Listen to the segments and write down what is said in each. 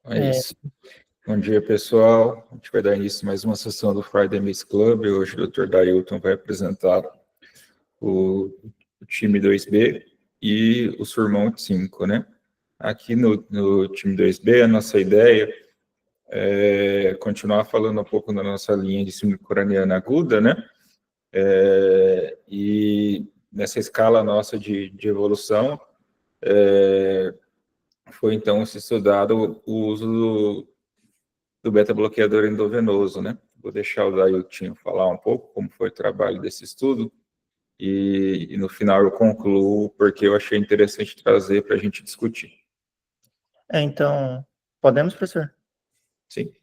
É isso. Bom dia, pessoal. A gente vai dar início a mais uma sessão do Friday Mix Club. Hoje o Dr. Dailton vai apresentar o time 2B e o Surmount 5, né? Aqui no time 2B, a nossa ideia é continuar falando um pouco da nossa linha de síndrome craniana aguda, né? E nessa escala nossa de evolução, foi então se estudado o uso do beta-bloqueador endovenoso, né? Vou deixar o Dailton falar um pouco como foi o trabalho desse estudo e no final eu concluo porque eu achei interessante trazer para a gente discutir. Então, podemos, professor? Sim.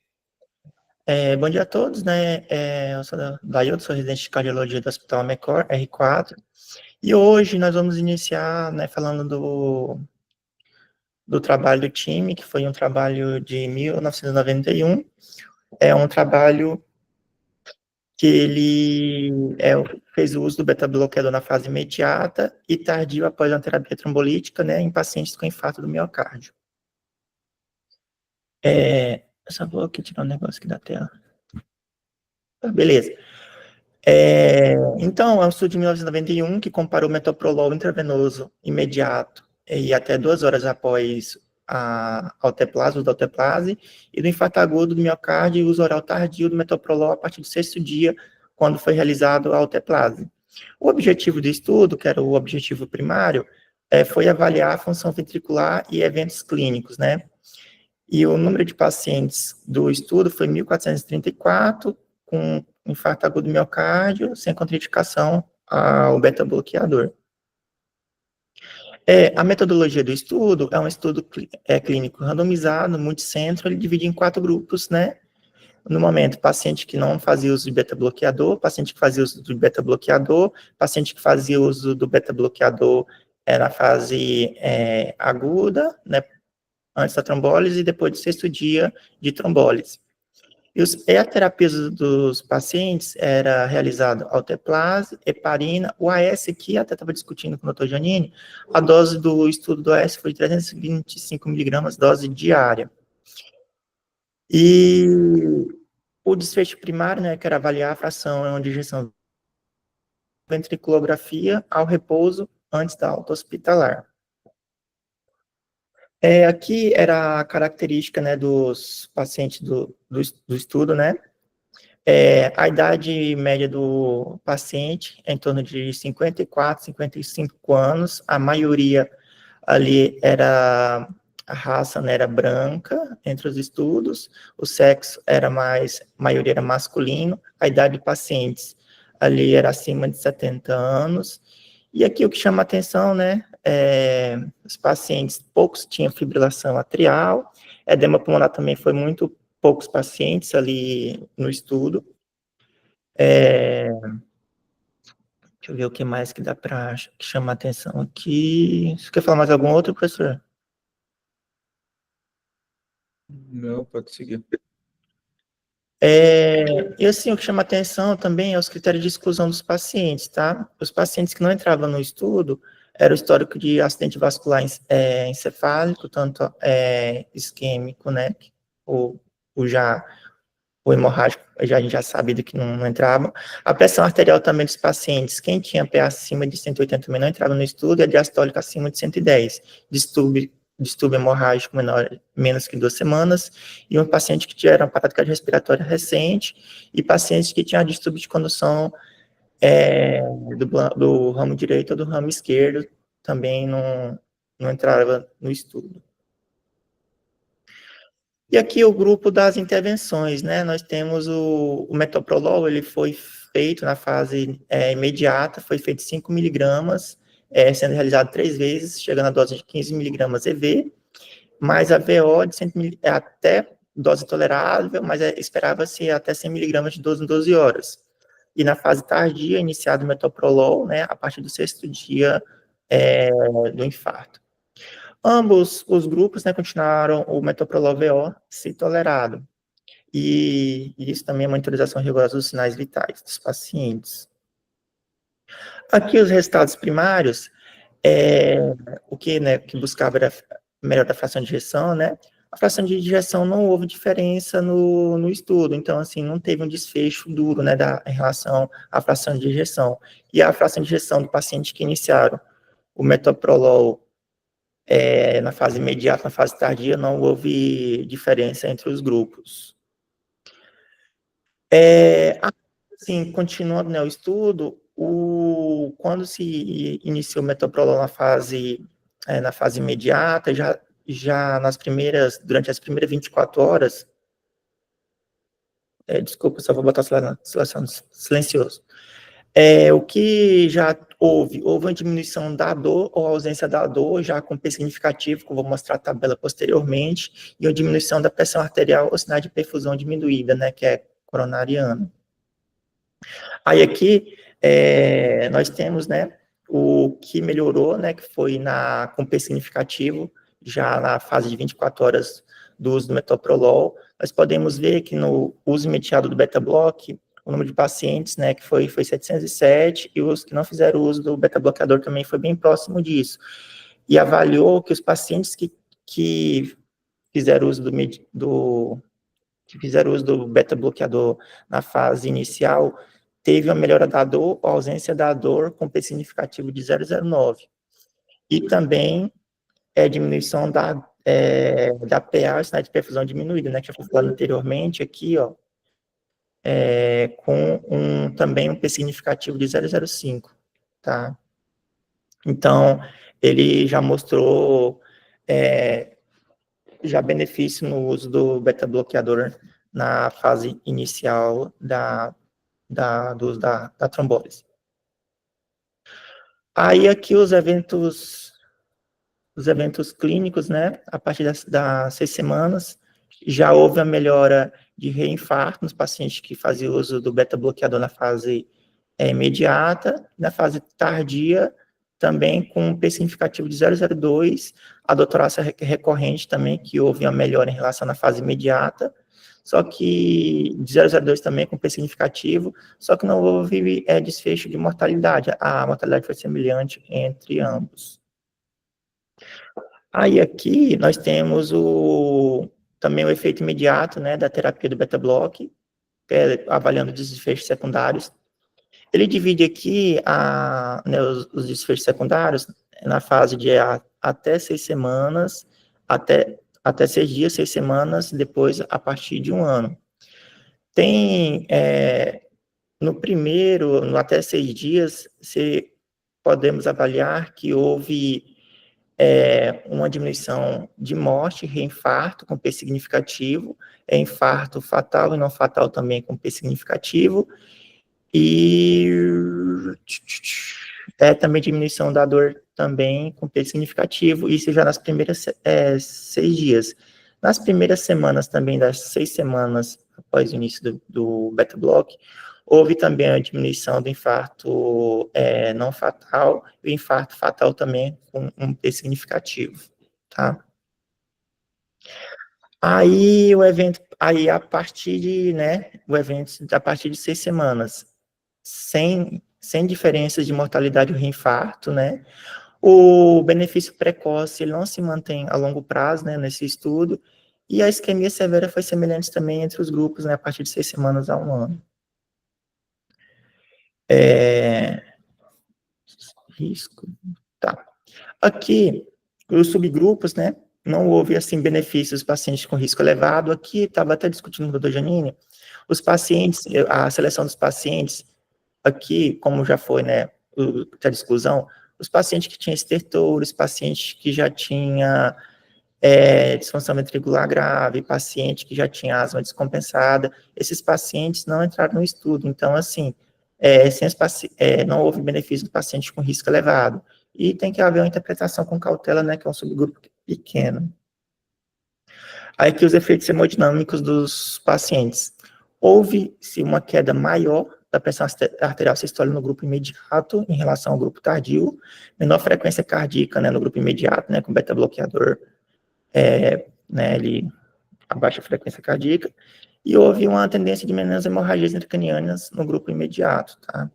Bom dia a todos, né? Eu sou Dailton, sou residente de cardiologia do Hospital Amecor, R4, e hoje nós vamos iniciar, né, falando do trabalho do time, que foi um trabalho de 1991, é um trabalho que ele fez o uso do beta-bloqueador na fase imediata e tardio após uma terapia trombolítica, né, em pacientes com infarto do miocárdio. Eu só vou aqui tirar um negócio aqui da tela. Beleza. Então, é um estudo de 1991 que comparou metoprolol intravenoso imediato e até 2 horas após a alteplase, o da alteplase, e do infarto agudo do miocárdio e uso oral tardio do metoprolol a partir do 6º dia, quando foi realizado a alteplase. O objetivo do estudo, que era o objetivo primário, foi avaliar a função ventricular e eventos clínicos, né? E o número de pacientes do estudo foi 1.434, com infarto agudo do miocárdio, sem contraindicação ao beta-bloqueador. A metodologia do estudo é um estudo clínico randomizado, multicentro, ele divide em 4 grupos, né? No momento, paciente que não fazia uso de beta-bloqueador, paciente que fazia uso do beta-bloqueador, paciente que fazia uso do beta-bloqueador na fase aguda, né, antes da trombólise e depois do 6º dia de trombólise. E a terapia dos pacientes era realizada alteplase, heparina, o AS aqui, até estava discutindo com o Dr. Giannini, a dose do estudo do AS foi de 325 miligramas, dose diária. E o desfecho primário, né, que era avaliar a fração de ejeção ventriculografia ao repouso antes da alta hospitalar. Aqui era a característica, né, dos pacientes do estudo, né? A idade média do paciente é em torno de 54, 55 anos, a maioria ali era, a raça, né, era branca entre os estudos, o sexo era a maioria era masculino, a idade de pacientes ali era acima de 70 anos, e aqui o que chama a atenção, né, os pacientes, poucos tinham fibrilação atrial, edema pulmonar também foi muito poucos pacientes ali no estudo. Deixa eu ver o que mais que dá para que chama a atenção aqui. Você quer falar mais algum outro, professor? Não, pode seguir. E assim, o que chama atenção também é os critérios de exclusão dos pacientes, tá? Os pacientes que não entravam no estudo era o histórico de acidente vascular encefálico, tanto isquêmico, né, ou já o hemorrágico, a gente já sabia que não entrava. A pressão arterial também dos pacientes, quem tinha PA acima de 180 também não entrava no estudo, e a diastólica acima de 110. Distúrbio hemorrágico menos que 2 semanas, e um paciente que tinha uma parada cardiorrespiratória recente, e pacientes que tinham distúrbio de condução do ramo direito ou do ramo esquerdo, também não entrava no estudo. E aqui o grupo das intervenções, né? Nós temos o metoprolol, ele foi feito na fase imediata, foi feito 5 miligramas, sendo realizado 3 vezes, chegando a dose de 15 miligramas EV, mais a VO de 100 até dose tolerável, mas esperava-se até 100 miligramas de 12 em 12 horas. E na fase tardia, iniciado o metoprolol, né, a partir do 6º dia do infarto. Ambos os grupos, né, continuaram o metoprolol VO se tolerado. E isso também é monitorização rigorosa dos sinais vitais dos pacientes. Aqui os resultados primários, o que, né, que buscava era melhor da fração de ejeção, né? a fração de digestão não houve diferença no estudo, então, assim, não teve um desfecho duro, né, em relação à fração de digestão. E a fração de digestão do paciente que iniciaram o metoprolol na fase imediata, na fase tardia, não houve diferença entre os grupos. Assim, continuando, né, o estudo, quando se iniciou o metoprolol na fase imediata, já durante as primeiras 24 horas, desculpa, só vou botar o silencioso. O que já houve uma diminuição da dor ou ausência da dor, já com P significativo, que eu vou mostrar a tabela posteriormente, e uma diminuição da pressão arterial ou sinal de perfusão diminuída, né, que é coronariana. Aí aqui, nós temos, né, o que melhorou, né, que foi com P significativo, já na fase de 24 horas do uso do metoprolol. Nós podemos ver que no uso imediato do beta-block, o número de pacientes, né, que foi 707, e os que não fizeram uso do beta-bloqueador também foi bem próximo disso. E avaliou que os pacientes que fizeram uso do beta-bloqueador na fase inicial, teve uma melhora da dor ou ausência da dor com P significativo de 0,09. E também diminuição da PA, sinal de perfusão diminuída, né, que eu falei anteriormente aqui, ó, com também um P significativo de 0,05, tá? Então, ele já mostrou já benefício no uso do beta-bloqueador na fase inicial do uso da trombólise. Aí aqui os eventos clínicos, né, a partir das 6 semanas, já houve a melhora de reinfarto nos pacientes que faziam uso do beta-bloqueador na fase imediata, na fase tardia, também com um P significativo de 0,02, a doutorácia recorrente também, que houve uma melhora em relação à fase imediata, só que de 0,02 também com P significativo, só que não houve desfecho de mortalidade, a mortalidade foi semelhante entre ambos. Aí aqui nós temos também o efeito imediato, né, da terapia do beta-block, avaliando desfechos secundários. Ele divide aqui né, os desfechos secundários na fase de até 6 semanas, até 6 dias, 6 semanas, depois a partir de 1 ano. Tem, no até 6 dias, podemos avaliar que houve uma diminuição de morte, reinfarto com P significativo, infarto fatal e não fatal também com P significativo, e também diminuição da dor também com P significativo, isso já nas primeiras 6 dias. Nas primeiras semanas também, das 6 semanas após o início do beta-block, houve também a diminuição do infarto não fatal e o infarto fatal também com um P significativo, tá? Aí a partir de 6 semanas, sem diferenças de mortalidade ou reinfarto, né? O benefício precoce ele não se mantém a longo prazo, né, nesse estudo, e a isquemia severa foi semelhante também entre os grupos, né, a partir de 6 semanas a 1 ano. Risco, tá. Aqui, os subgrupos, né, não houve, assim, benefícios pacientes com risco elevado. Aqui, estava até discutindo com o doutor Janine, a seleção dos pacientes, aqui, como já foi, né, a discussão, os pacientes que tinham estertor, os pacientes que já tinha disfunção ventricular grave, paciente que já tinha asma descompensada, esses pacientes não entraram no estudo. Então, assim, não houve benefício do paciente com risco elevado. E tem que haver uma interpretação com cautela, né, que é um subgrupo pequeno. Aí aqui os efeitos hemodinâmicos dos pacientes. Houve-se uma queda maior da pressão arterial sistólica no grupo imediato em relação ao grupo tardio, menor frequência cardíaca, né, no grupo imediato, né, com beta-bloqueador, a baixa frequência cardíaca, e houve uma tendência de menos hemorragias intracranianas no grupo imediato, tá?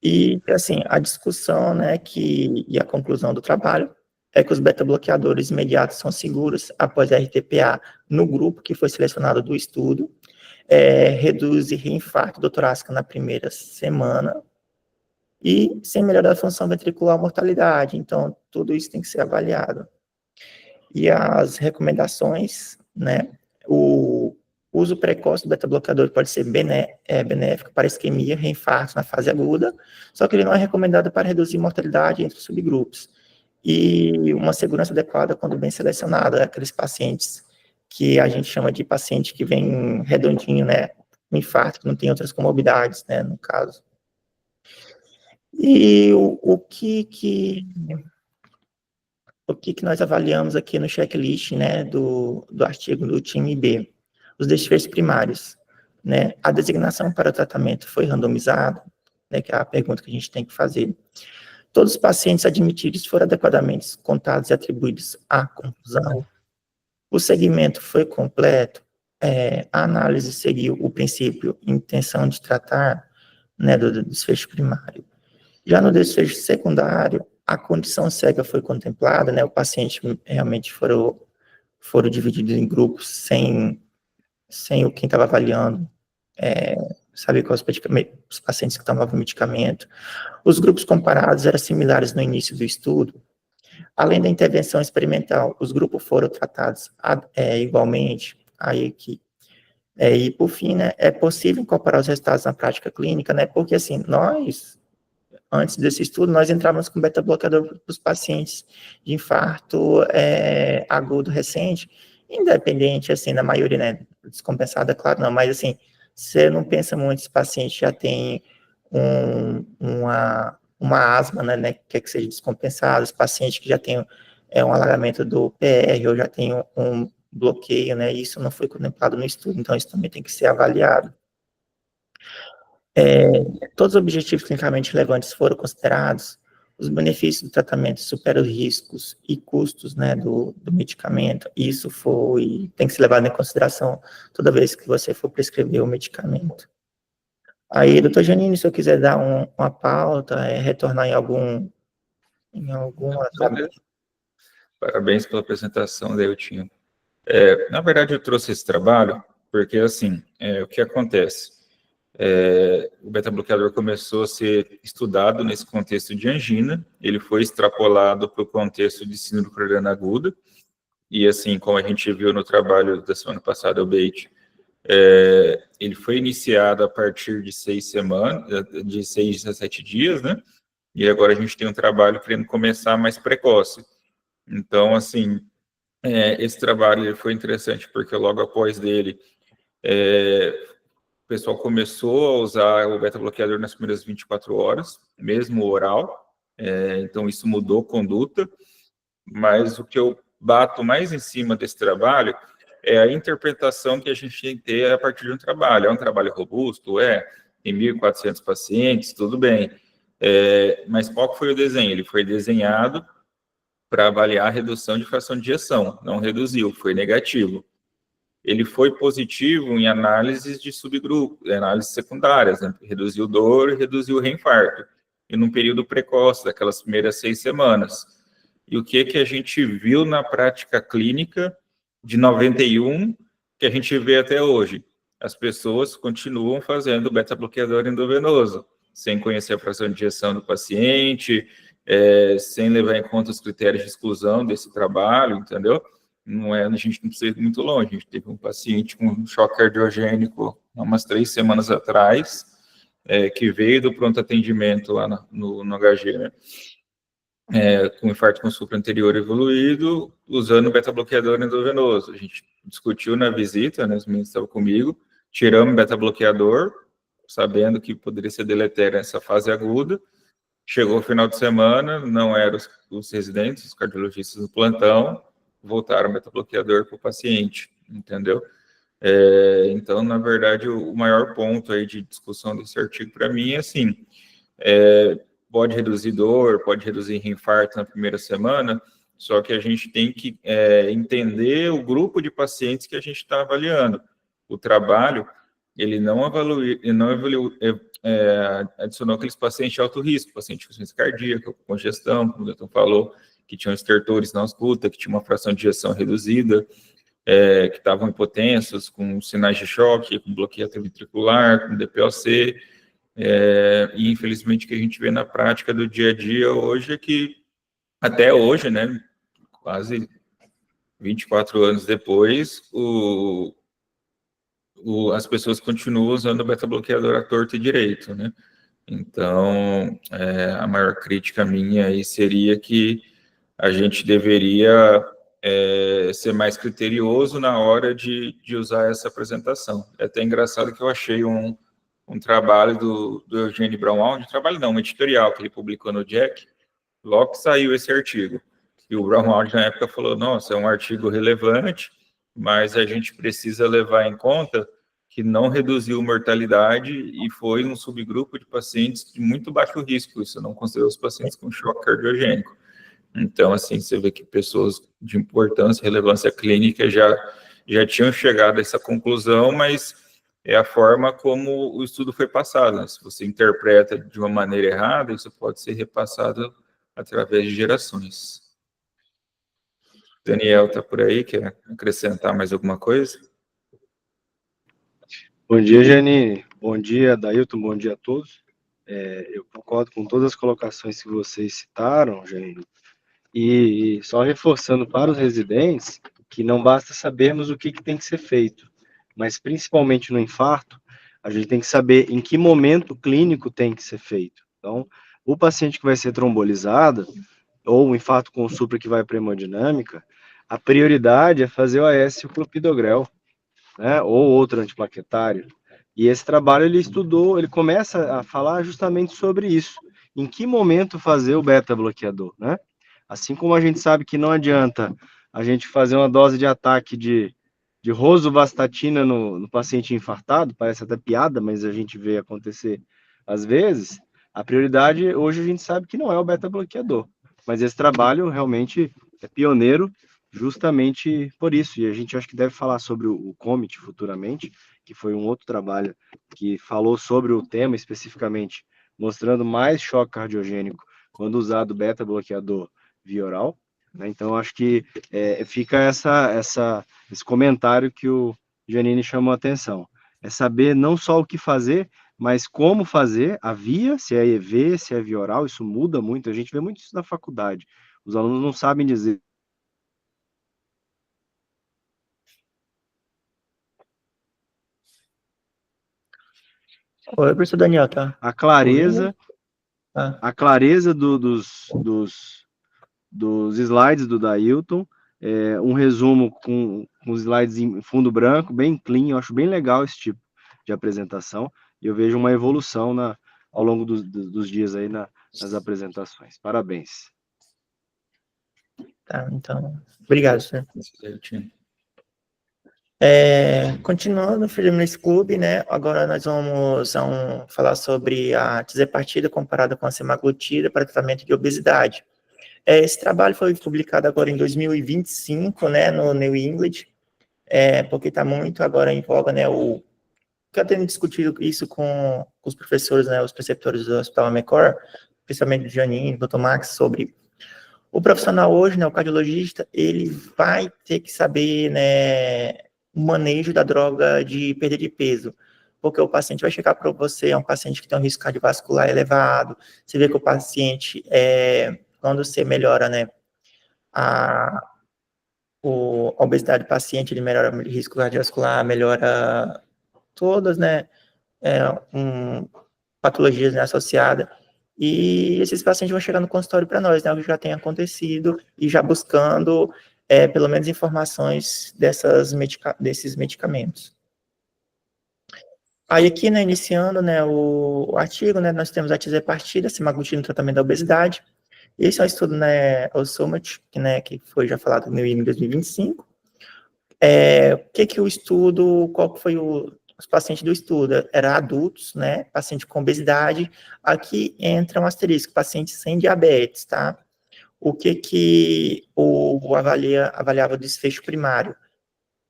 E, assim, a discussão, né, e a conclusão do trabalho é que os beta-bloqueadores imediatos são seguros após a RTPA no grupo que foi selecionado do estudo, reduz reinfarto do torácico na primeira semana, e sem melhorar a função ventricular ou mortalidade. Então, tudo isso tem que ser avaliado. E as recomendações, né, o uso precoce do beta-bloqueador pode ser benéfico para isquemia, reinfarto na fase aguda, só que ele não é recomendado para reduzir mortalidade entre subgrupos. E uma segurança adequada quando bem selecionada, aqueles pacientes que a gente chama de paciente que vem redondinho, né, um infarto, que não tem outras comorbidades, né, no caso. E o que nós avaliamos aqui no checklist, né, do artigo do time B? Os desfechos primários, né? A designação para o tratamento foi randomizada, né, que é a pergunta que a gente tem que fazer. Todos os pacientes admitidos foram adequadamente contados e atribuídos à conclusão. O segmento foi completo. A análise seguiu o princípio intenção de tratar, né, do desfecho primário. Já no desfecho secundário, a condição cega foi contemplada, né, o paciente realmente foram divididos em grupos sem quem estava avaliando, saber quais os pacientes que tomavam medicamento. Os grupos comparados eram similares no início do estudo. Além da intervenção experimental, os grupos foram tratados igualmente. E por fim, né, é possível incorporar os resultados na prática clínica, né, porque assim, antes desse estudo, nós entrávamos com beta-bloqueador para os pacientes de infarto agudo recente, independente, assim, na maioria, né, descompensada, claro, não, mas, assim, você não pensa muito, esse paciente já tem uma asma, né, que quer que seja descompensado, esse paciente que já tem um alagamento do PR, ou já tem um bloqueio, né, isso não foi contemplado no estudo, então isso também tem que ser avaliado. Todos os objetivos clinicamente relevantes foram considerados, os benefícios do tratamento superam os riscos e custos, né, do medicamento, isso tem que ser levado em consideração toda vez que você for prescrever o medicamento. Aí, doutor Janine, se eu quiser dar uma pauta, retornar em alguma... Parabéns pela apresentação, Deltinho. Na verdade, eu trouxe esse trabalho porque, assim, o que acontece? O beta-bloqueador começou a ser estudado nesse contexto de angina, ele foi extrapolado para o contexto de síndrome craniana aguda, e assim, como a gente viu no trabalho da semana passada, o BATE, ele foi iniciado a partir de 6 semanas, de 6 a 7 dias, né? E agora a gente tem um trabalho querendo começar mais precoce. Então, assim, esse trabalho ele foi interessante porque logo após dele, o pessoal começou a usar o beta-bloqueador nas primeiras 24 horas, mesmo oral, então isso mudou conduta, mas o que eu bato mais em cima desse trabalho é a interpretação que a gente tem que ter a partir de um trabalho. É um trabalho robusto? Tem 1.400 pacientes, tudo bem, mas qual foi o desenho? Ele foi desenhado para avaliar a redução de fração de ejeção, não reduziu, foi negativo. Ele foi positivo em análises de subgrupo, análises secundárias, né? Reduziu dor e reduziu reinfarto, e num período precoce, daquelas primeiras 6 semanas. E o que a gente viu na prática clínica de 91, que a gente vê até hoje? As pessoas continuam fazendo beta-bloqueador endovenoso, sem conhecer a fração de ejeção do paciente, sem levar em conta os critérios de exclusão desse trabalho, entendeu? A gente não precisa ir muito longe. A gente teve um paciente com um choque cardiogênico há umas 3 semanas atrás, que veio do pronto atendimento lá no HG, né? Com infarto com supra anterior evoluído, usando beta-bloqueador endovenoso. A gente discutiu na visita, né, os meninos estavam comigo, tiramos o beta-bloqueador, sabendo que poderia ser deletério nessa fase aguda. Chegou o final de semana, não eram os residentes, os cardiologistas do plantão, voltaram o beta-bloqueador para o paciente, entendeu? Então, na verdade, o maior ponto aí de discussão desse artigo para mim é assim, pode reduzir dor, pode reduzir reinfarto na primeira semana, só que a gente tem que entender o grupo de pacientes que a gente está avaliando. O trabalho, ele não adicionou aqueles pacientes de alto risco, paciente com insuficiência cardíaca, congestão, como o doutor falou, que tinham estertores na ausculta, que tinha uma fração de ejeção reduzida, que estavam hipotensos, com sinais de choque, com bloqueio ventricular, com DPOC, e infelizmente o que a gente vê na prática do dia a dia hoje é que, até hoje, né, quase 24 anos depois, as pessoas continuam usando o beta-bloqueador à torto e direito, né? Então, a maior crítica minha aí seria que a gente deveria ser mais criterioso na hora de usar essa apresentação. É até engraçado que eu achei um trabalho do Eugênio Braunwald, trabalho não, um editorial que ele publicou no Jack, logo que saiu esse artigo. E o Braunwald, na época, falou, nossa, é um artigo relevante, mas a gente precisa levar em conta que não reduziu mortalidade e foi um subgrupo de pacientes de muito baixo risco, isso não considerou os pacientes com choque cardiogênico. Então, assim, você vê que pessoas de importância, relevância clínica já tinham chegado a essa conclusão, mas é a forma como o estudo foi passado, né? Se você interpreta de uma maneira errada, isso pode ser repassado através de gerações. Daniel está por aí, quer acrescentar mais alguma coisa? Bom dia, Janine. Bom dia, Dailton. Bom dia a todos. Eu concordo com todas as colocações que vocês citaram, Janine. E só reforçando para os residentes que não basta sabermos o que tem que ser feito, mas principalmente no infarto, a gente tem que saber em que momento clínico tem que ser feito. Então, o paciente que vai ser trombolizado, ou o infarto com supra que vai para hemodinâmica, a prioridade é fazer o AS e o clopidogrel, né, ou outro antiplaquetário. E esse trabalho ele começa a falar justamente sobre isso. Em que momento fazer o beta-bloqueador, né? Assim como a gente sabe que não adianta a gente fazer uma dose de ataque de rosuvastatina no paciente infartado, parece até piada, mas a gente vê acontecer às vezes, a prioridade hoje a gente sabe que não é o beta-bloqueador. Mas esse trabalho realmente é pioneiro justamente por isso, e a gente acho que deve falar sobre o COMIT futuramente, que foi um outro trabalho que falou sobre o tema especificamente, mostrando mais choque cardiogênico quando usado beta-bloqueador via oral, né? Então, acho que fica esse comentário que o Janine chamou a atenção, é saber não só o que fazer, mas como fazer, a via, se é EV, se é via oral, isso muda muito, a gente vê muito isso na faculdade, os alunos não sabem dizer. Oi, professor Daniel, tá? A clareza, Ah. a clareza dos slides do Dailton, um resumo com os slides em fundo branco, bem clean, eu acho bem legal esse tipo de apresentação, e eu vejo uma evolução ao longo dos dias aí nas apresentações. Parabéns. Tá, então, obrigado, senhor. Continuando o Feliz Clube, né, agora nós vamos falar sobre a tizepartida comparada com a semaglutida para tratamento de obesidade. Esse trabalho foi publicado agora em 2025, né, no New England, porque está muito agora em voga, né, eu tenho discutido isso com os professores, né, os preceptores do Hospital Amecor, principalmente o Janine, o Dr. Max, sobre o profissional hoje, né, o cardiologista, ele vai ter que saber, né, o manejo da droga de perda de peso, porque o paciente vai chegar para você, é um paciente que tem um risco cardiovascular elevado, você vê que o paciente, quando você melhora, né, a obesidade do paciente, ele melhora o risco cardiovascular, melhora todas, né, patologias, né, associadas, e esses pacientes vão chegar no consultório para nós, né, o que já tem acontecido, e já buscando, pelo menos, informações desses medicamentos. Aí aqui, né, iniciando, né, o artigo, né, nós temos a tizepartida, semaglutida no tratamento da obesidade. Esse é um estudo, né, o Summit, que foi já falado no IME em 2025. O estudo, qual foi os pacientes do estudo? Eram adultos, né, paciente com obesidade. Aqui entra um asterisco, paciente sem diabetes, tá? O avaliava o desfecho primário?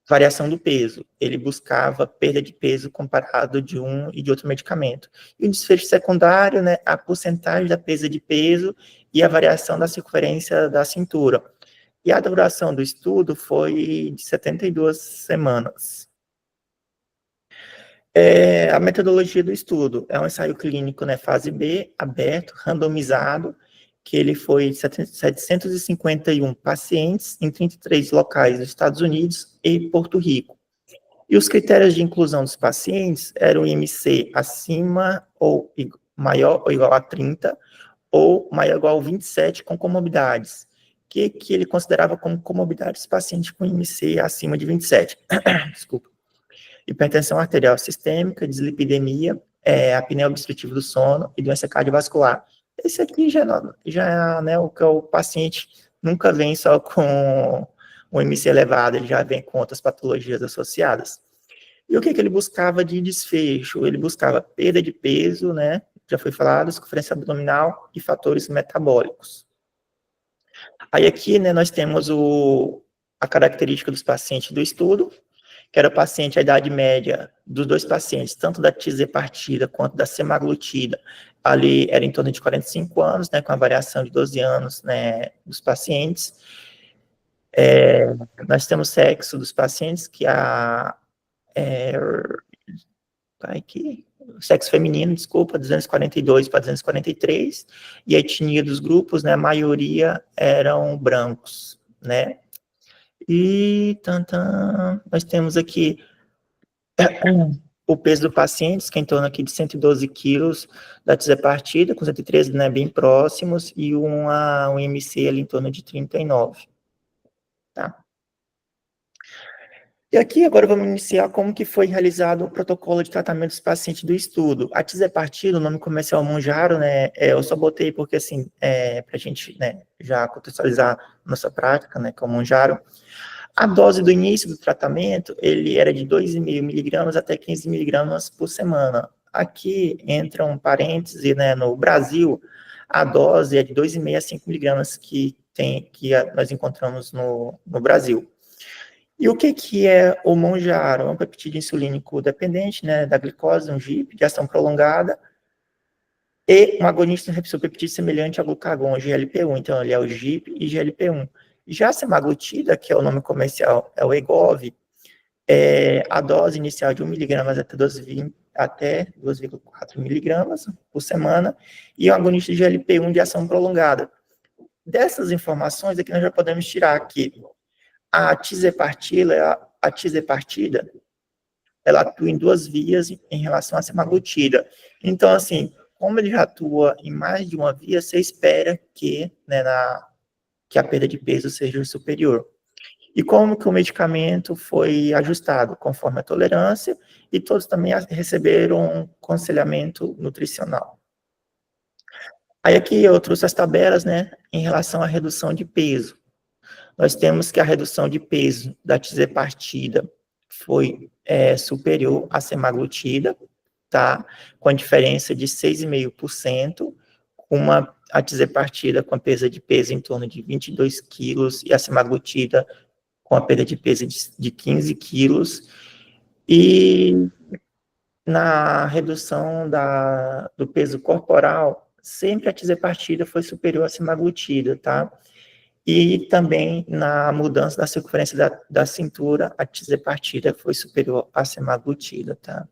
Variação do peso. Ele buscava perda de peso comparado de um e de outro medicamento. E o desfecho secundário, né, a porcentagem da perda de peso e a variação da circunferência da cintura. E a duração do estudo foi de 72 semanas. A metodologia do estudo é um ensaio clínico, né, fase B, aberto, randomizado, que ele foi de 751 pacientes em 33 locais dos Estados Unidos e Porto Rico. E os critérios de inclusão dos pacientes eram o IMC acima ou maior ou igual a 30, ou maior ou igual a 27 com comorbidades. Que ele considerava como comorbidades pacientes com IMC acima de 27. Desculpa. Hipertensão arterial sistêmica, dislipidemia, apneia obstrutiva do sono e doença cardiovascular. Esse aqui já né, o que o paciente nunca vem só com o IMC elevado, ele já vem com outras patologias associadas. E o que ele buscava de desfecho? Ele buscava perda de peso, né, já foi falado, circunferência abdominal e fatores metabólicos. Aí aqui, né, nós temos a característica dos pacientes do estudo, que era o paciente, a idade média dos dois pacientes, tanto da tisapartida quanto da semaglutida, ali era em torno de 45 anos, né, com a variação de 12 anos, né, dos pacientes. Nós temos sexo dos pacientes, que sexo feminino, desculpa, 242 para 243, e a etnia dos grupos, né, a maioria eram brancos, né. E nós temos aqui o peso do paciente, que é em torno aqui de 112 quilos da tisapartida, com 113, né, bem próximos, e um IMC ali em torno de 39. Tá? E aqui agora vamos iniciar como que foi realizado o protocolo de tratamento dos pacientes do estudo. A tisapartida, o nome comercial Mounjaro, né, eu só botei porque, assim, para a gente, né, já contextualizar nossa prática, né, com o Mounjaro. A dose do início do tratamento, ele era de 2,5 miligramas até 15 miligramas por semana. Aqui entra um parêntese, né, no Brasil, a dose é de 2,5 a 5 miligramas que nós encontramos no Brasil. E o que é o Mounjaro? É um peptídeo insulínico dependente, né, da glicose, um GIP, de ação prolongada, e um agonista receptor-peptídeo semelhante ao glucagon, GLP-1. Então, ele é o GIP e GLP-1. Já a semaglutida, que é o nome comercial, é o Wegovy, a dose inicial de 1 miligramas até 2,4 miligramas por semana, e o agonista de GLP-1 de ação prolongada. Dessas informações aqui nós já podemos tirar que a tisapartida, ela atua em duas vias em relação à semaglutida. Então, assim, como ele já atua em mais de uma via, você espera que, né, que a perda de peso seja superior. E como que o medicamento foi ajustado? Conforme a tolerância, e todos também receberam um aconselhamento nutricional. Aí aqui eu trouxe as tabelas, né, em relação à redução de peso. Nós temos que a redução de peso da tisapartida foi superior à semaglutida, tá? Com a diferença de 6,5%, a tisapartida com a perda de peso em torno de 22 quilos e a semaglutida com a perda de peso de 15 quilos. E na redução do peso corporal, sempre a tisapartida foi superior à semaglutida, tá? E também na mudança da circunferência da cintura, a tisapartida foi superior à semaglutida, tá?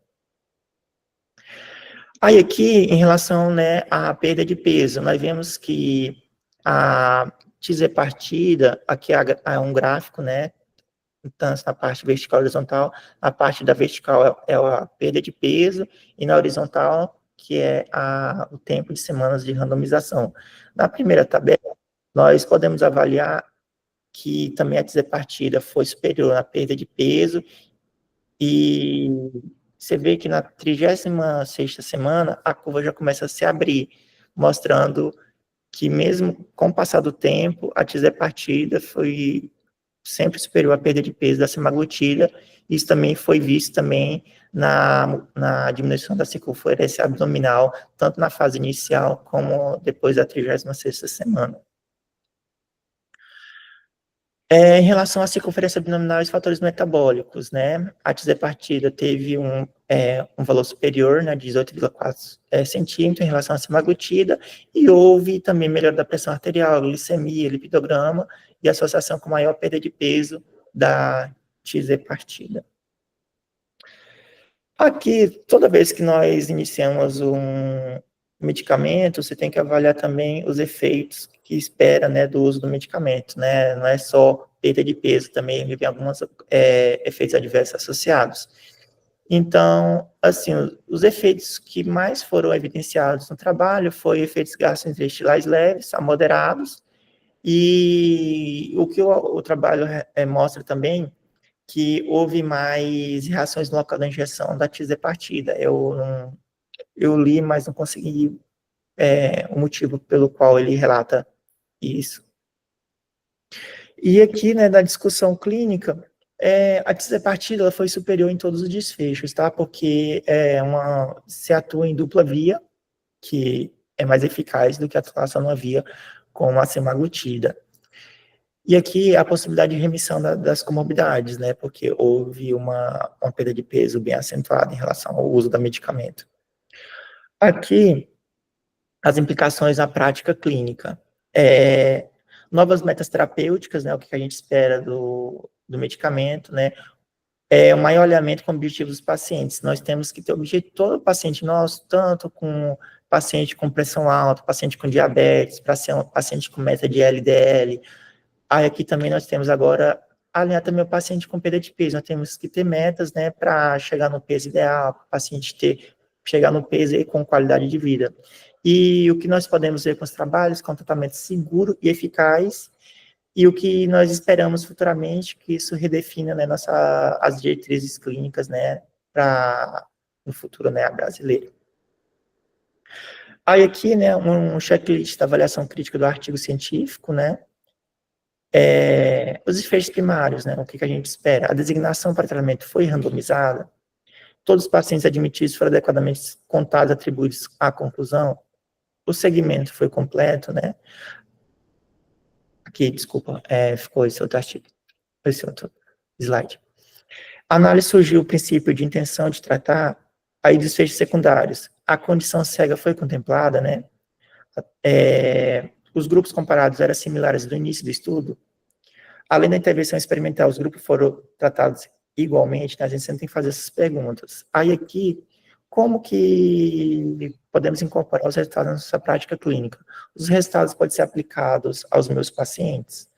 Aí aqui, em relação, né, à perda de peso, nós vemos que a tisapartida, aqui é um gráfico, né, então, na parte vertical e horizontal, a parte da vertical é a perda de peso, e na horizontal, que é o tempo de semanas de randomização. Na primeira tabela, nós podemos avaliar que também a tisapartida foi superior na perda de peso, e você vê que na 36ª semana, a curva já começa a se abrir, mostrando que mesmo com o passar do tempo, a tisapartida foi sempre superior à perda de peso da semaglutida. Isso também foi visto também na diminuição da circunferência abdominal, tanto na fase inicial como depois da 36ª semana. Em relação à circunferência abdominal e os fatores metabólicos, né, a tisapartida teve um valor superior, né, de 18,4 centímetros em relação à semaglutida, e houve também melhora da pressão arterial, glicemia, lipidograma, e associação com maior perda de peso da tirzepatida. Aqui, toda vez que nós iniciamos um medicamento, você tem que avaliar também os efeitos que espera, né, do uso do medicamento, né, não é só perda de peso, também vem alguns efeitos adversos associados. Então, assim, os efeitos que mais foram evidenciados no trabalho foi efeitos gastrointestinais leves a moderados, e o que o trabalho mostra também, que houve mais reações no local da injeção da tirzepatida. Eu li, mas não consegui o motivo pelo qual ele relata isso. E aqui, né, na discussão clínica, a tirzepatida foi superior em todos os desfechos, tá? Porque se atua em dupla via, que é mais eficaz do que a atuação numa via com a semaglutida. E aqui a possibilidade de remissão das comorbidades, né? Porque houve uma perda de peso bem acentuada em relação ao uso do medicamento. Aqui, as implicações na prática clínica. Novas metas terapêuticas, né, o que a gente espera do medicamento, né, o maior alinhamento com o objetivo dos pacientes. Nós temos que ter objetivo, todo paciente nosso, tanto com paciente com pressão alta, paciente com diabetes, paciente com meta de LDL. Aí aqui também nós temos agora, alinhar também o paciente com perda de peso. Nós temos que ter metas, né, para chegar no peso ideal, para o paciente chegar no peso e com qualidade de vida. E o que nós podemos ver com os trabalhos, com tratamento seguro e eficaz, e o que nós esperamos futuramente, que isso redefina, né, as diretrizes clínicas, né, para no futuro, né, brasileiro. Aí aqui, né, um checklist da avaliação crítica do artigo científico, né, os desfechos primários, né, o que a gente espera. A designação para tratamento foi randomizada, todos os pacientes admitidos foram adequadamente contados, atribuídos à conclusão, o segmento foi completo, né? Aqui, desculpa, ficou esse outro artigo, esse outro slide. A análise surgiu o princípio de intenção de tratar, aí desfechos secundários. A condição cega foi contemplada, né? Os grupos comparados eram similares do início do estudo. Além da intervenção experimental, os grupos foram tratados igualmente, né? A gente sempre tem que fazer essas perguntas. Aí aqui, como que podemos incorporar os resultados na nossa prática clínica? Os resultados podem ser aplicados aos meus pacientes?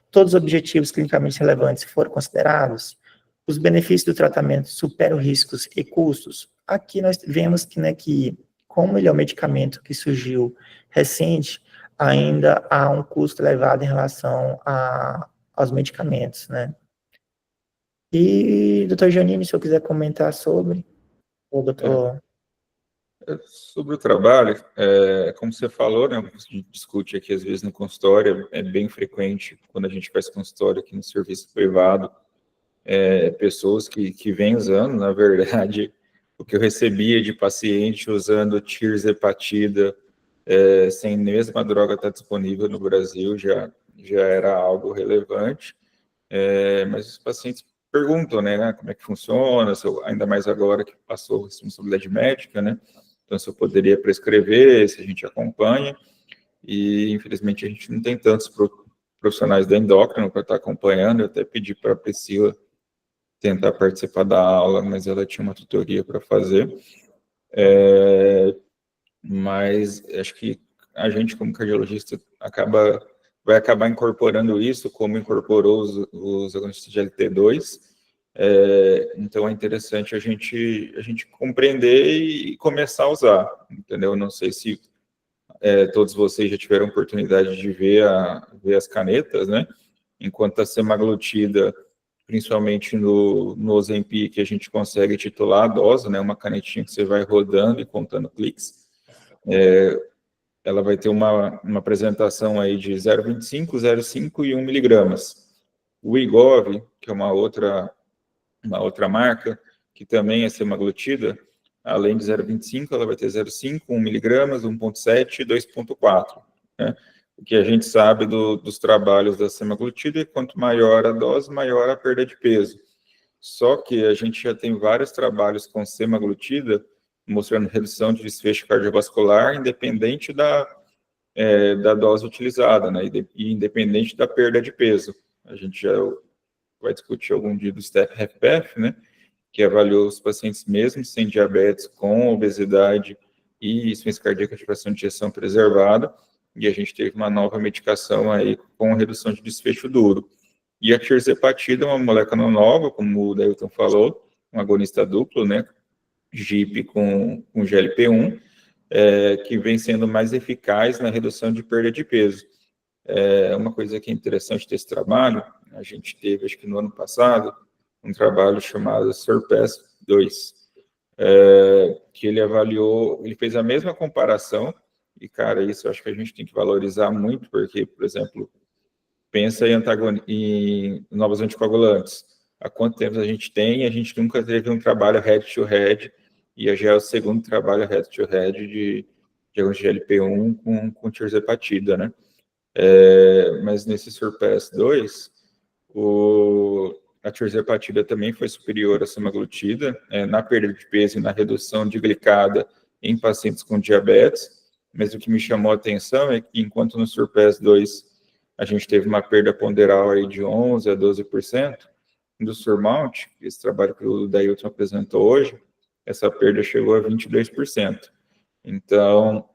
Todos os objetivos clinicamente relevantes foram considerados? Os benefícios do tratamento superam riscos e custos? Aqui nós vemos que, né, que como ele é um medicamento que surgiu recente, ainda há um custo elevado em relação aos medicamentos, né? E, doutor Janine, se eu quiser comentar sobre... O doutor... Sobre o trabalho, como você falou, né, a gente discute aqui às vezes no consultório, é bem frequente quando a gente faz consultório aqui no serviço privado, pessoas que vêm usando, na verdade, o que eu recebia de paciente usando tirzepatida, sem mesmo a droga estar disponível no Brasil, já era algo relevante, mas os pacientes perguntam, né, como é que funciona, ainda mais agora que passou a responsabilidade médica, né, então se eu poderia prescrever, se a gente acompanha, e infelizmente a gente não tem tantos profissionais da endócrina para estar acompanhando. Eu até pedi para a Priscila tentar participar da aula, mas ela tinha uma tutoria para fazer, mas acho que a gente como cardiologista vai acabar incorporando isso, como incorporou os agonistas de LT2, então é interessante a gente compreender e começar a usar, entendeu? Não sei se todos vocês já tiveram oportunidade de ver as canetas, né? Enquanto a semaglutida, principalmente no Ozempic, que a gente consegue titular a dose, né? Uma canetinha que você vai rodando e contando cliques. Ela vai ter uma apresentação aí de 0,25, 0,5 e 1 miligramas. O Wegovy, que é uma outra marca, que também é semaglutida, além de 0,25, ela vai ter 0,5, 1 miligramas, 1,7 e 2,4. Né? O que a gente sabe dos trabalhos da semaglutida é quanto maior a dose, maior a perda de peso. Só que a gente já tem vários trabalhos com semaglutida mostrando redução de desfecho cardiovascular, independente da dose utilizada, né? E independente da perda de peso. A gente já vai discutir algum dia do STEP-HFpEF, né? Que avaliou os pacientes mesmo sem diabetes, com obesidade e insuficiência cardíaca de fração de ejeção preservada, e a gente teve uma nova medicação aí com redução de desfecho duro. E a tirzepatida é uma molécula nova, como o Dailton falou, um agonista duplo, né? GIP com GLP-1, que vem sendo mais eficaz na redução de perda de peso. Uma coisa que é interessante desse trabalho, a gente teve, acho que no ano passado, um trabalho chamado SURPASS-2, que ele fez a mesma comparação, e, cara, isso eu acho que a gente tem que valorizar muito, porque, por exemplo, pensa em novos anticoagulantes. Há quanto tempo a gente tem? A gente nunca teve um trabalho head-to-head, e já é o segundo trabalho head-to-head de GLP-1 com tirzepatida, né? Mas nesse SURPASS-2, a tirzepatida também foi superior à semaglutida na perda de peso e na redução de glicada em pacientes com diabetes, mas o que me chamou a atenção é que, enquanto no SURPASS-2 a gente teve uma perda ponderal aí de 11% a 12%, do SURMOUNT, esse trabalho que o Dailton apresentou hoje, essa perda chegou a 22%. Então,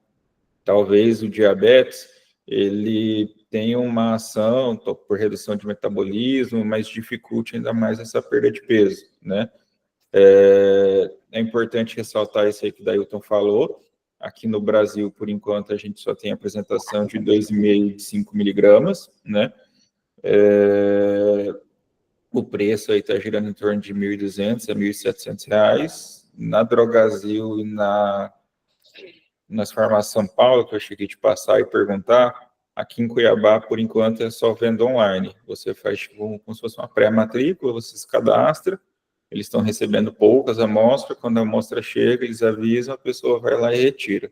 talvez o diabetes, ele tenha uma ação por redução de metabolismo, mas dificulte ainda mais essa perda de peso, né? É importante ressaltar isso aí que o Dailton falou. Aqui no Brasil, por enquanto, a gente só tem apresentação de 2,5 e 5 miligramas, né? O preço aí está girando em torno de R$ 1.200 a R$ 1.700. Na Drogazil e nas farmácias São Paulo, que eu cheguei de passar e perguntar, aqui em Cuiabá, por enquanto, é só venda online. Você faz como se fosse uma pré-matrícula, você se cadastra, eles estão recebendo poucas amostras, quando a amostra chega, eles avisam, a pessoa vai lá e retira.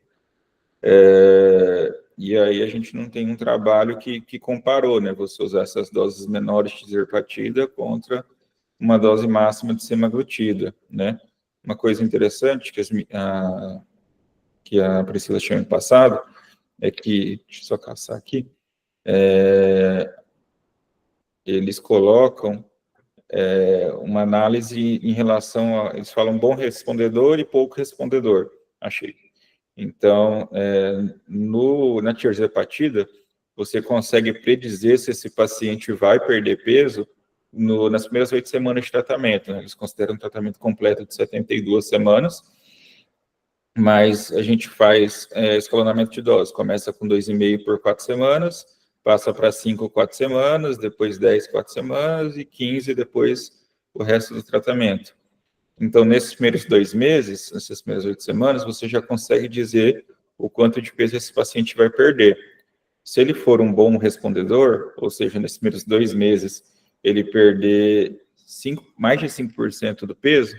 E aí a gente não tem um trabalho que comparou, né? Você usar essas doses menores de tirzepatida contra uma dose máxima de semaglutida, né? Uma coisa interessante que a Priscila tinha me passado é que, deixa eu só caçar aqui, eles colocam uma análise em relação eles falam bom respondedor e pouco respondedor, achei. Então, na tirzepatida, você consegue predizer se esse paciente vai perder peso nas primeiras 8 semanas de tratamento, né? Eles consideram um tratamento completo de 72 semanas, mas a gente faz escalonamento de dose. Começa com 2,5 por 4 semanas, passa para 5, 4 semanas, depois 10, 4 semanas, e 15, depois o resto do tratamento. Então, nesses primeiros 2 meses, nessas primeiras 8 semanas, você já consegue dizer o quanto de peso esse paciente vai perder. Se ele for um bom respondedor, ou seja, nesses primeiros 2 meses, ele perder mais de 5% do peso,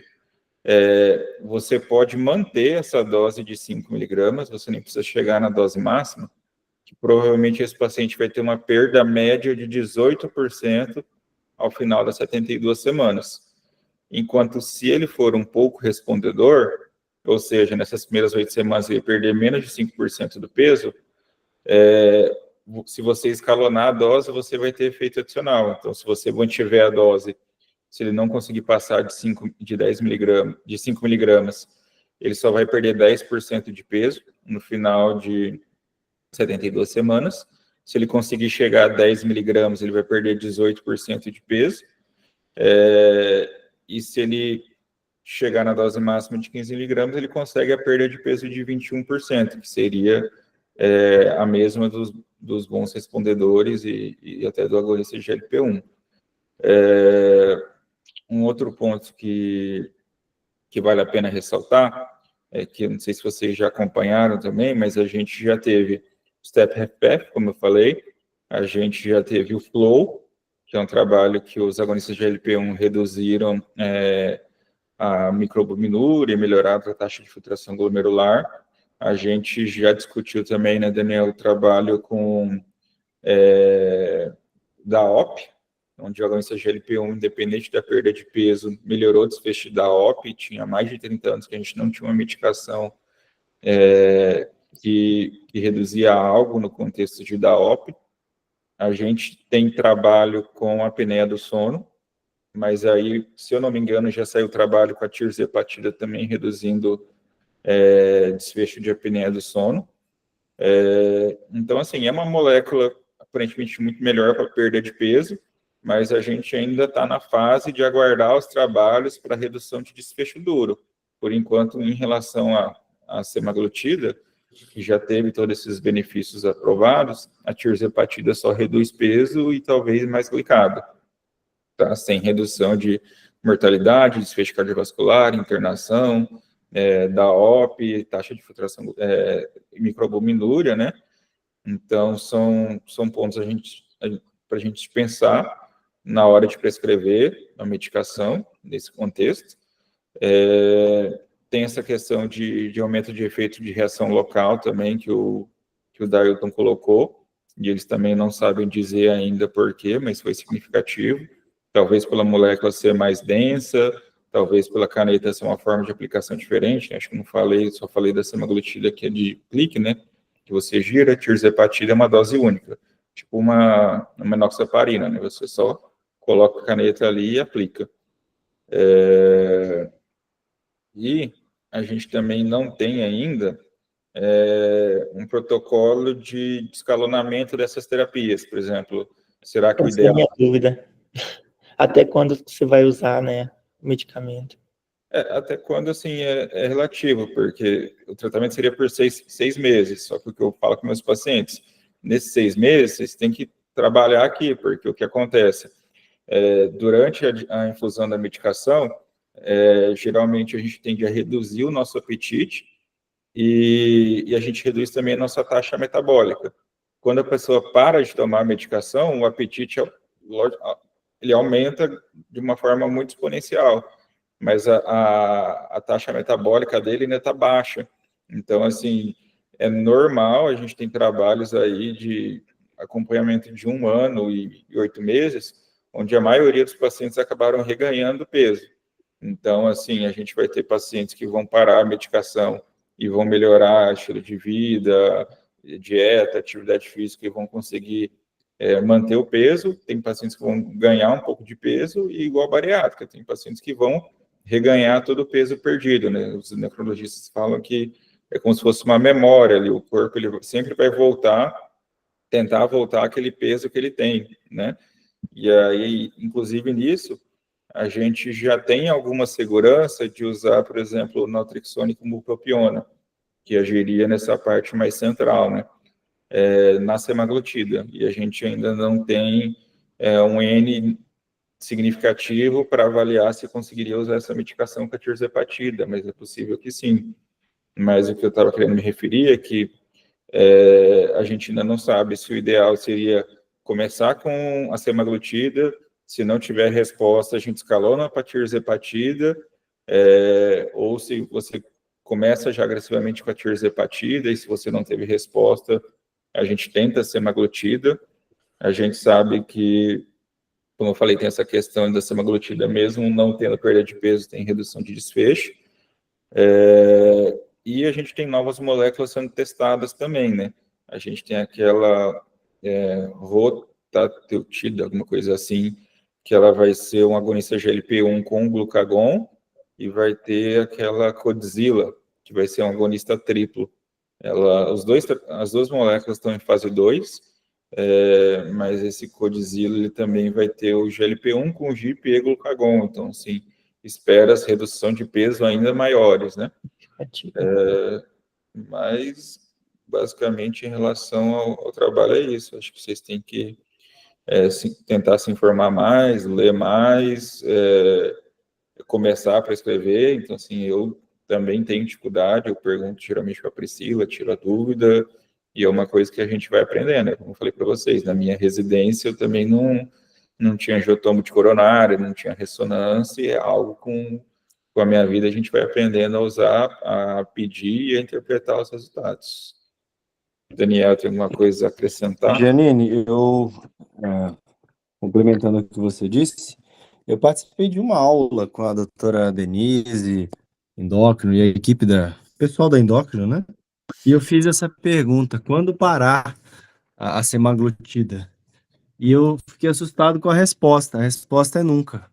você pode manter essa dose de 5 miligramas, você nem precisa chegar na dose máxima, que provavelmente esse paciente vai ter uma perda média de 18% ao final das 72 semanas. Enquanto se ele for um pouco respondedor, ou seja, nessas primeiras 8 semanas ele perder menos de 5% do peso, se você escalonar a dose, você vai ter efeito adicional. Então, se você mantiver a dose, se ele não conseguir passar de 5 miligramas, ele só vai perder 10% de peso no final de 72 semanas. Se ele conseguir chegar a 10 miligramas, ele vai perder 18% de peso. E se ele chegar na dose máxima de 15 miligramas, ele consegue a perda de peso de 21%, que seria a mesma dos bons respondedores e até do agonista de GLP-1. Um outro ponto que vale a pena ressaltar é que, não sei se vocês já acompanharam também, mas a gente já teve o STEP-HFpEF, como eu falei, a gente já teve o FLOW, que é um trabalho que os agonistas de GLP-1 reduziram a microalbuminúria e melhoraram a taxa de filtração glomerular. A gente já discutiu também, né, Daniel, o trabalho da OP, onde a agonista GLP-1, independente da perda de peso, melhorou o desfecho da OP. Tinha mais de 30 anos que a gente não tinha uma medicação que reduzia algo no contexto de da OP. A gente tem trabalho com a apneia do sono, mas aí, se eu não me engano, já saiu trabalho com a tirzepatida também reduzindo desfecho de apneia do sono. Então, assim, é uma molécula aparentemente muito melhor para perda de peso, mas a gente ainda está na fase de aguardar os trabalhos para redução de desfecho duro. Por enquanto, em relação à semaglutida, que já teve todos esses benefícios aprovados, a tirzepatida só reduz peso e talvez mais glicado, tá? Sem redução de mortalidade, desfecho cardiovascular, internação, da OP, taxa de filtração, microalbuminúria, né? Então, são pontos para a gente pensar na hora de prescrever a medicação, nesse contexto. Tem essa questão de aumento de efeito de reação local também, que o Dailton colocou, e eles também não sabem dizer ainda por quê, mas foi significativo. Talvez pela molécula ser mais densa, talvez pela caneta ser uma forma de aplicação diferente. Acho que não falei, só falei da semaglutida, que é de clique, né? Que você gira. A tirzepatida é uma dose única, tipo uma enoxaparina, né? Você só coloca a caneta ali e aplica. E a gente também não tem ainda um protocolo de escalonamento dessas terapias, por exemplo. Será que o Essa é a ideal... minha dúvida. Até quando você vai usar, né, o medicamento? Até quando, assim, é relativo, porque o tratamento seria por seis meses, só que o que eu falo com meus pacientes, nesses 6 meses, vocês têm que trabalhar aqui, porque o que acontece? Durante a infusão da medicação, geralmente a gente tende a reduzir o nosso apetite e a gente reduz também a nossa taxa metabólica. Quando a pessoa para de tomar a medicação, o apetite, ele aumenta de uma forma muito exponencial, mas a taxa metabólica dele ainda está baixa. Então, assim, é normal, a gente tem trabalhos aí de acompanhamento de 1 ano e 8 meses, onde a maioria dos pacientes acabaram reganhando peso. Então, assim, a gente vai ter pacientes que vão parar a medicação e vão melhorar estilo de vida, dieta, atividade física, e vão conseguir manter o peso. Tem pacientes que vão ganhar um pouco de peso, e igual a bariátrica, tem pacientes que vão reganhar todo o peso perdido, né? Os nefrologistas falam que é como se fosse uma memória ali, o corpo ele sempre vai tentar voltar àquele peso que ele tem, né? E aí, inclusive nisso, a gente já tem alguma segurança de usar, por exemplo, o naltrexone com bupropiona, que agiria nessa parte mais central, né? Na semaglutida. E a gente ainda não tem um N significativo para avaliar se conseguiria usar essa medicação com a tirzepatida, mas é possível que sim. Mas o que eu estava querendo me referir é que a gente ainda não sabe se o ideal seria começar com a semaglutida, se não tiver resposta, a gente escalona para a tirzepatida, ou se você começa já agressivamente com a tirzepatida, e se você não teve resposta, a gente tenta a semaglutida. A gente sabe que, como eu falei, tem essa questão da semaglutida, mesmo não tendo perda de peso, tem redução de desfecho. E a gente tem novas moléculas sendo testadas também, né? A gente tem aquela rotatotida, alguma coisa assim, que ela vai ser um agonista GLP-1 com glucagon, e vai ter aquela Codzilla, que vai ser um agonista triplo. As duas moléculas estão em fase 2, mas esse Codzilla ele também vai ter o GLP-1 com GIP e glucagon, então, assim, espera as redução de peso ainda maiores, né? Mas, basicamente, em relação ao trabalho é isso. Acho que vocês têm que tentar se informar mais, ler mais, começar a prescrever. Então, assim, eu também tenho dificuldade, eu pergunto geralmente para a Priscila, tiro a dúvida, e é uma coisa que a gente vai aprendendo, né? Como eu falei para vocês, na minha residência eu também não tinha angiotomo de coronária, não tinha ressonância, e é algo com a minha vida a gente vai aprendendo a usar, a pedir e a interpretar os resultados. Daniel, tem alguma coisa a acrescentar? Janine, complementando o que você disse, eu participei de uma aula com a doutora Denise, endócrino, e a equipe pessoal da endócrino, né? E eu fiz essa pergunta: quando parar a semaglutida? E eu fiquei assustado com a resposta. A resposta é nunca.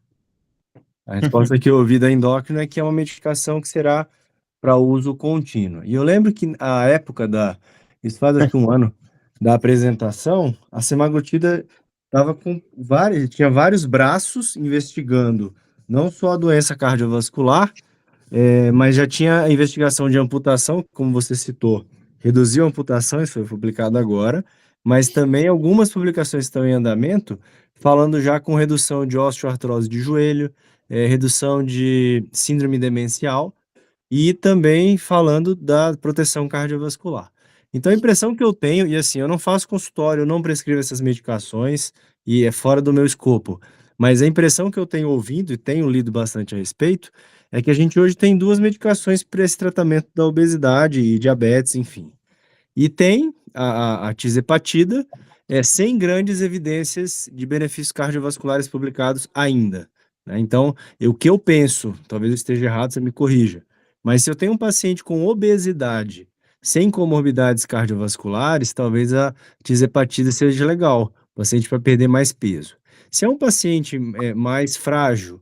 A resposta que eu ouvi da endócrina é que é uma medicação que será para uso contínuo. E eu lembro que a época isso faz acho que um ano, da apresentação, a semaglutida estava tinha vários braços investigando não só a doença cardiovascular, mas já tinha a investigação de amputação, como você citou, reduziu a amputação, isso foi publicado agora, mas também algumas publicações estão em andamento, falando já com redução de osteoartrose de joelho, redução de síndrome demencial, e também falando da proteção cardiovascular. Então, a impressão que eu tenho, e assim, eu não faço consultório, eu não prescrevo essas medicações, e é fora do meu escopo, mas a impressão que eu tenho ouvido e tenho lido bastante a respeito, é que a gente hoje tem duas medicações para esse tratamento da obesidade e diabetes, enfim. E tem a tizepatida, sem grandes evidências de benefícios cardiovasculares publicados ainda, né? Então, o que eu penso, talvez eu esteja errado, você me corrija, mas se eu tenho um paciente com obesidade, sem comorbidades cardiovasculares, talvez a tizepatida seja legal, o paciente para perder mais peso. Se é um paciente mais frágil,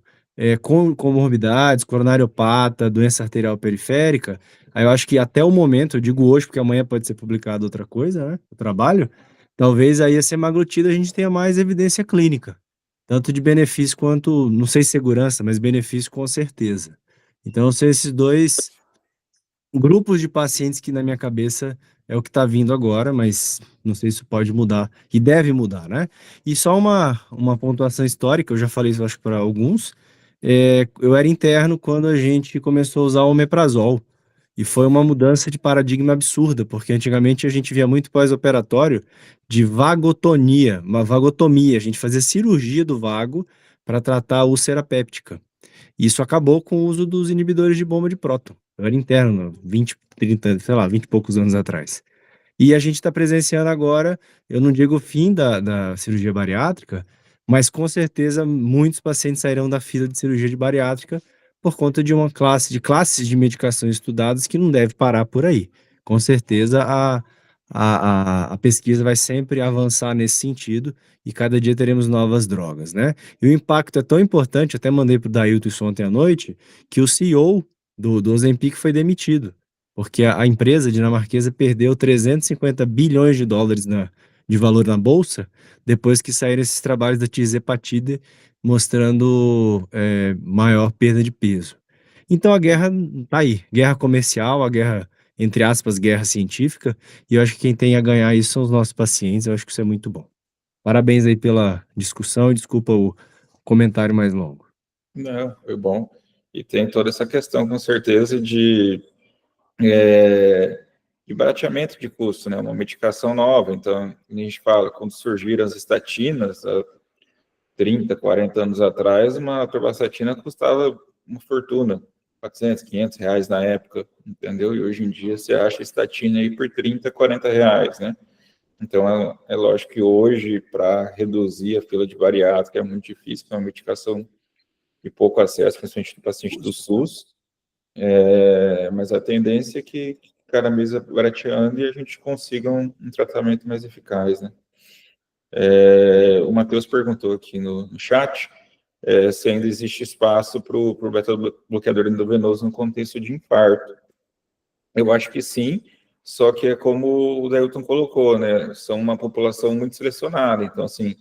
com comorbidades, coronariopata, doença arterial periférica, aí eu acho que até o momento, eu digo hoje, porque amanhã pode ser publicado outra coisa, né? O trabalho, talvez aí a semaglutida a gente tenha mais evidência clínica, tanto de benefício quanto, não sei se segurança, mas benefício com certeza. Então, são esses dois grupos de pacientes que na minha cabeça é o que está vindo agora, mas não sei se isso pode mudar, e deve mudar, né? E só uma pontuação histórica, eu já falei isso acho que para alguns, eu era interno quando a gente começou a usar o omeprazol, e foi uma mudança de paradigma absurda, porque antigamente a gente via muito pós-operatório de vagotonia, uma vagotomia, a gente fazia cirurgia do vago para tratar a úlcera péptica. Isso acabou com o uso dos inibidores de bomba de próton. Eu era interno, 20, 30, sei lá, 20 e poucos anos atrás. E a gente está presenciando agora, eu não digo o fim da cirurgia bariátrica, mas com certeza muitos pacientes sairão da fila de cirurgia de bariátrica por conta de uma classes de medicações estudadas que não deve parar por aí. Com certeza a pesquisa vai sempre avançar nesse sentido e cada dia teremos novas drogas, né? E o impacto é tão importante, até mandei para o Dailton isso ontem à noite, que o CEO do Ozempic foi demitido porque a empresa dinamarquesa perdeu 350 bilhões de dólares de valor na bolsa, depois que saíram esses trabalhos da tirzepatide mostrando maior perda de peso. Então a guerra tá aí, guerra comercial, a guerra, entre aspas, guerra científica, e eu acho que quem tem a ganhar isso são os nossos pacientes, eu acho que isso é muito bom. Parabéns aí pela discussão e desculpa o comentário mais longo. Não, foi bom. E tem toda essa questão, com certeza, de barateamento de custo, né? Uma medicação nova. Então, a gente fala, quando surgiram as estatinas, há 30, 40 anos atrás, uma atorvastatina custava uma fortuna, 400, 500 reais na época, entendeu? E hoje em dia você acha estatina aí por 30, 40 reais, né? Então, é lógico que hoje, para reduzir a fila de bariátrica, é muito difícil, é uma medicação de pouco acesso, principalmente do paciente do SUS, mas a tendência é que cada mês barateando e a gente consiga um tratamento mais eficaz, né? O Matheus perguntou aqui no chat se ainda existe espaço para o beta-bloqueador endovenoso no contexto de infarto. Eu acho que sim, só que é como o Dailton colocou, né? São uma população muito selecionada. Então, assim,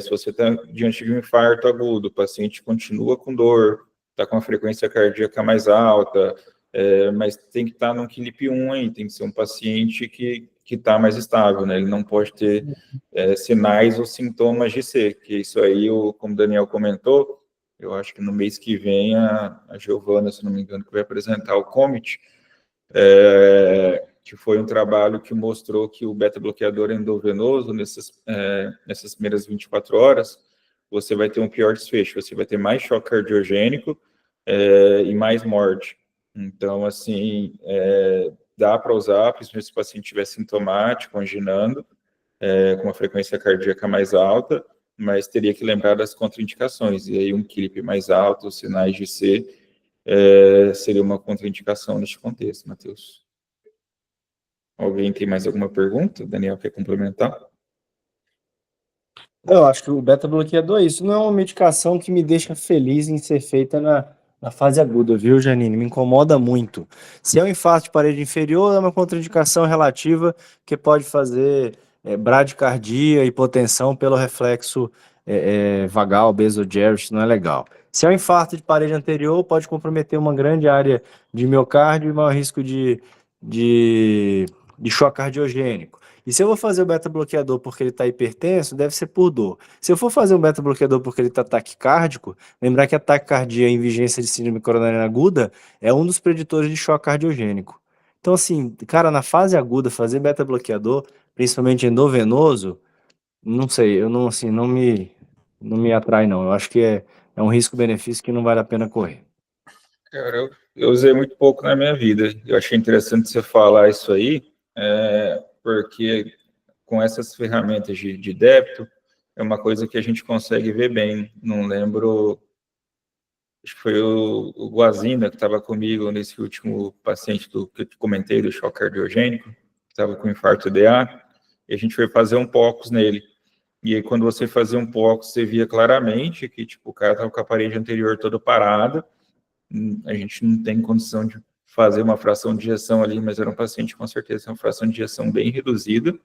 se você está diante de um infarto agudo, o paciente continua com dor, está com a frequência cardíaca mais alta, mas tem que estar no QLIP1 aí, tem que ser um paciente que está mais estável, né? Ele não pode ter sinais ou sintomas de C, que isso aí, como o Daniel comentou, eu acho que no mês que vem a Giovana, se não me engano, que vai apresentar o COMIT, que foi um trabalho que mostrou que o beta-bloqueador endovenoso, nessas primeiras 24 horas, você vai ter um pior desfecho, você vai ter mais choque cardiogênico e mais morte. Então, assim, dá para usar, principalmente se o paciente estiver sintomático, anginando, com uma frequência cardíaca mais alta, mas teria que lembrar das contraindicações, e aí um CLIP mais alto, sinais de C, seria uma contraindicação neste contexto, Matheus. Alguém tem mais alguma pergunta? Daniel, quer complementar? Eu acho que o beta-bloqueador é isso. Não é uma medicação que me deixa feliz em ser feita na fase aguda, viu, Janine? Me incomoda muito. Se é um infarto de parede inferior, é uma contraindicação relativa que pode fazer bradicardia, hipotensão pelo reflexo vagal, Base-Ogier, não é legal. Se é um infarto de parede anterior, pode comprometer uma grande área de miocárdio e maior risco de choque cardiogênico. E se eu vou fazer o beta-bloqueador porque ele está hipertenso, deve ser por dor. Se eu for fazer um beta-bloqueador porque ele está taquicárdico, lembrar que a taquicardia em vigência de síndrome coronariana aguda é um dos preditores de choque cardiogênico. Então, assim, cara, na fase aguda, fazer beta-bloqueador, principalmente endovenoso, não sei, eu não, assim, não me atrai, não. Eu acho que é um risco-benefício que não vale a pena correr. Cara, eu usei muito pouco na minha vida. Eu achei interessante você falar isso aí, porque com essas ferramentas de débito, é uma coisa que a gente consegue ver bem. Não lembro, acho que foi o Guazina que estava comigo nesse último paciente que eu te comentei, do choque cardiogênico, que estava com infarto DA, e a gente foi fazer um POCUS nele. E aí, quando você fazia um POCUS, você via claramente que tipo, o cara estava com a parede anterior toda parada, a gente não tem condição de fazer uma fração de ejeção ali, mas era um paciente com certeza uma fração de ejeção bem reduzida.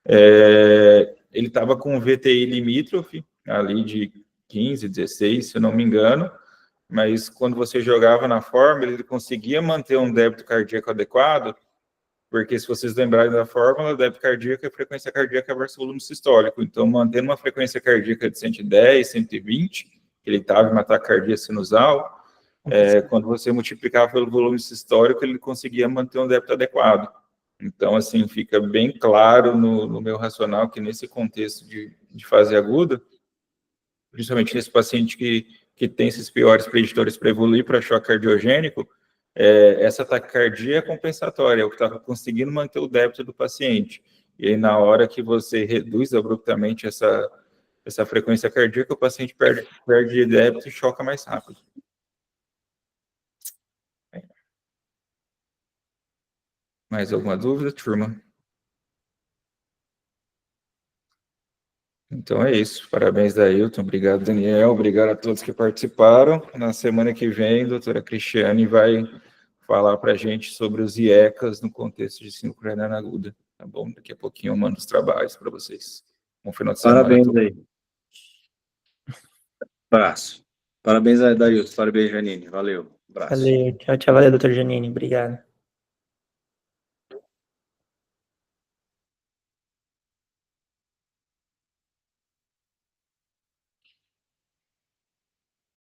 Ele estava com um VTI limítrofe, ali de 15, 16, se eu não me engano, mas quando você jogava na fórmula, ele conseguia manter um débito cardíaco adequado, porque se vocês lembrarem da fórmula, débito cardíaco é frequência cardíaca versus volume sistólico. Então, mantendo uma frequência cardíaca de 110, 120, ele estava em uma taquicardia sinusal, quando você multiplicava pelo volume sistólico, ele conseguia manter um débito adequado. Então, assim, fica bem claro no meu racional que nesse contexto de fase aguda, principalmente nesse paciente que tem esses piores preditores para evoluir para choque cardiogênico, essa taquicardia é compensatória, é o que está conseguindo manter o débito do paciente. E aí, na hora que você reduz abruptamente essa frequência cardíaca, o paciente perde débito e choca mais rápido. Mais alguma dúvida, turma? Então é isso. Parabéns, Dailton. Obrigado, Daniel. Obrigado a todos que participaram. Na semana que vem, a doutora Cristiane vai falar para a gente sobre os IECAS no contexto de síndrome coronariana aguda. Tá bom? Daqui a pouquinho eu mando os trabalhos para vocês. Bom final de semana. Parabéns aí. Abraço. Parabéns, Dailton. Parabéns, Janine. Valeu. Abraço. Valeu. Tchau, tchau. Valeu, doutor Janine. Obrigado.